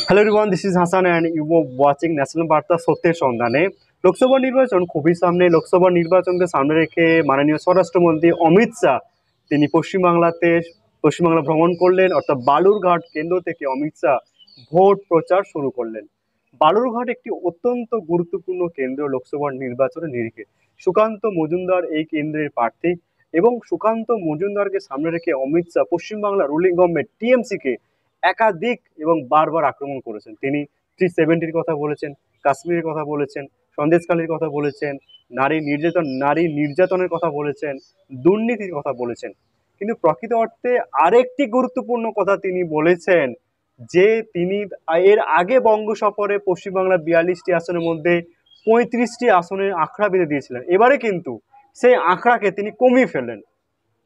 Hello everyone, this is Hasan and you are watching national বার্তা সত্যের সন্ধানে। লোকসভা নির্বাচন খুবই সামনে। লোকসভা নির্বাচনকে সামনে রেখে মাননীয় স্বরাষ্ট্রমন্ত্রী অমিত শাহ তিনি পশ্চিমবাংলা ভ্রমণ করলেন, অর্থাৎ বালুরঘাট কেন্দ্র থেকে অমিত শাহ ভোট প্রচার শুরু করলেন। বালুরঘাট একটি অত্যন্ত গুরুত্বপূর্ণ কেন্দ্র লোকসভা নির্বাচনের নিরিখে। সুকান্ত মজুমদার এই কেন্দ্রের প্রার্থী এবং সুকান্ত মজুমদারকে সামনে রেখে Amit Shah Paschimbangla ruling government TMC কে একাধিক এবং বারবার আক্রমণ করেছেন। তিনি 370 কথা বলেছেন, কাশ্মীরের কথা বলেছেন, সন্দেশখালীর কথা বলেছেন, নারী নির্যাতনের কথা বলেছেন, দুর্নীতির কথা বলেছেন। কিন্তু প্রকৃত অর্থে আরেকটি গুরুত্বপূর্ণ কথা তিনি বলেছেন যে তিনি এর আগে বঙ্গ সফরে পশ্চিমবাংলার 42টি আসনের মধ্যে 35টি আসনের আঁকড়া বেঁধে দিয়েছিলেন। এবারে কিন্তু সেই আঁকড়াকে তিনি কমিয়ে ফেললেন।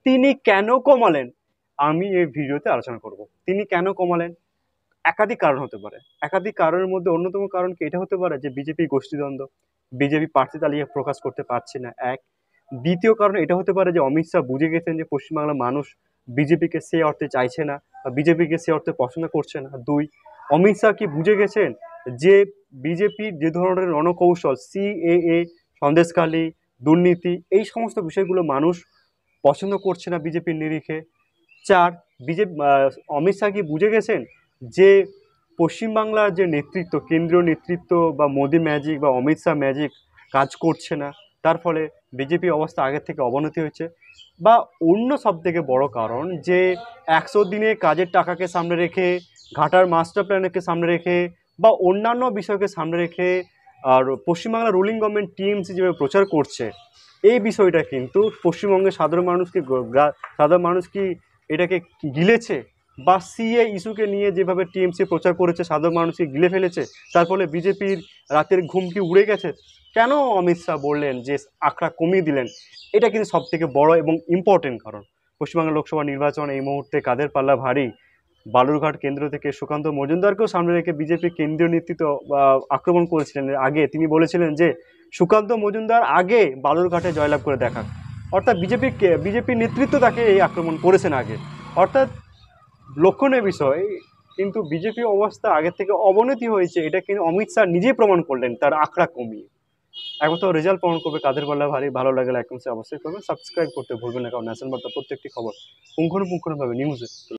তিনি কেন কমালেন আমি এই ভিডিওতে আলোচনা করব। তিনি কেন কমালেন? একাধিক কারণ হতে পারে। একাধিক কারণের মধ্যে অন্যতম কারণ কি এটা হতে পারে যে বিজেপি গোষ্ঠীদ্বন্দ্ব। বিজেপি প্রার্থী তালিকা প্রকাশ করতে পারছে না, এক। দ্বিতীয় কারণ এটা হতে পারে যে অমিত শাহ বুঝে গেছেন যে পশ্চিমবাংলার মানুষ বিজেপিকে সে অর্থে চাইছে না বা বিজেপিকে সে অর্থে পছন্দ করছে না, দুই। অমিত শাহ কি বুঝে গেছেন যে বিজেপির যে ধরনের রণকৌশল সিএএ, সন্দেশখালী, দুর্নীতি, এই সমস্ত বিষয়গুলো মানুষ পছন্দ করছে না বিজেপির নিরিখে, চার। বিজেপি অমিত শাহ কি বুঝে গেছেন যে পশ্চিমবাংলার যে নেতৃত্ব, কেন্দ্রীয় নেতৃত্ব বা মোদি ম্যাজিক বা অমিত শাহ ম্যাজিক কাজ করছে না, তার ফলে বিজেপি অবস্থা আগের থেকে অবনতি হয়েছে। বা অন্য সব থেকে বড় কারণ যে 100 দিনে কাজের টাকাকে সামনে রেখে, ঘাটার মাস্টার প্ল্যানকে সামনে রেখে বা অন্যান্য বিষয়কে সামনে রেখে আর পশ্চিমবাংলা রুলিং গভর্নমেন্ট টিএমসি যেভাবে প্রচার করছে, এই বিষয়টা কিন্তু পশ্চিমবঙ্গের সাধারণ মানুষ কি এটাকে গিলেছে? বা সিএ ইস্যুকে নিয়ে যেভাবে টিএমসি প্রচার করেছে সাধারণ মানুষকে গিলে ফেলেছে, তার ফলে বিজেপির রাতের ঘুম কি উড়ে গেছে? কেন অমিত শাহ বললেন যে আখড়া কমিয়ে দিলেন? এটা কিন্তু সব থেকে বড় এবং ইম্পর্টেন্ট কারণ। পশ্চিমবঙ্গের লোকসভা নির্বাচন এই মুহূর্তে কাদের পাল্লা ভারী। বালুরঘাট কেন্দ্র থেকে সুকান্ত মজুমদারকেও সামনে রেখে বিজেপি কেন্দ্রীয় নেতৃত্ব আক্রমণ করেছিলেন। আগে তিনি বলেছিলেন যে সুকান্ত মজুমদার আগে বালুরঘাটে জয়লাভ করে দেখান, অর্থাৎ বিজেপির নেতৃত্ব তাকে এই আক্রমণ করেছেন আগে। অর্থাৎ লক্ষণীয় বিষয়, কিন্তু বিজেপি অবস্থা আগের থেকে অবনতি হয়েছে, এটা কিন্তু অমিত শাহ নিজেই প্রমাণ করলেন তার আখড়া কমিয়ে। এখন তো রেজাল্ট প্রমাণ করবে কাদের পাল্লা ভারী। ভালো লাগলে অবশ্যই করবেন, সাবস্ক্রাইব করতে ভুলবেন না, কারণ ন্যাশনাল বার্তা প্রত্যেকটি খবর পুঙ্খানুপুঙ্খভাবে নিউজে